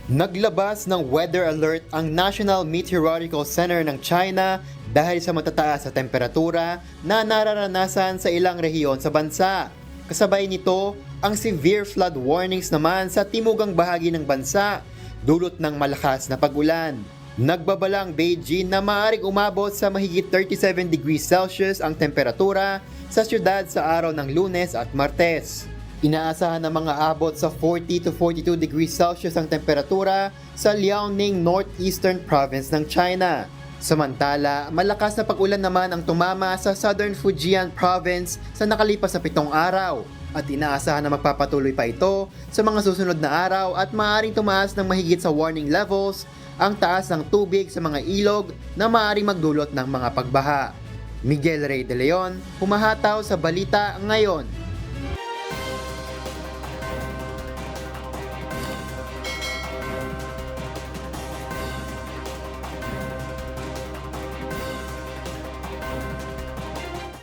Naglabas ng weather alert ang National Meteorological Center ng China dahil sa matataas na temperatura na nararanasan sa ilang rehiyon sa bansa. Kasabay nito, ang severe flood warnings naman sa timugang bahagi ng bansa, dulot ng malakas na pag-ulan. Nagbabala ang Beijing na maaaring umabot sa mahigit 37 degrees Celsius ang temperatura sa syudad sa araw ng Lunes at Martes. Inaasahan na mga abot sa 40 to 42 degrees Celsius ang temperatura sa Liaoning Northeastern Province ng China. Samantala, malakas na pag-ulan naman ang tumama sa Southern Fujian Province sa nakalipas na 7 araw. At inaasahan na magpapatuloy pa ito sa mga susunod na araw at maaaring tumaas ng mahigit sa warning levels ang taas ng tubig sa mga ilog na maaaring magdulot ng mga pagbaha. Miguel Rey de Leon, humahataw sa Balita Ngayon.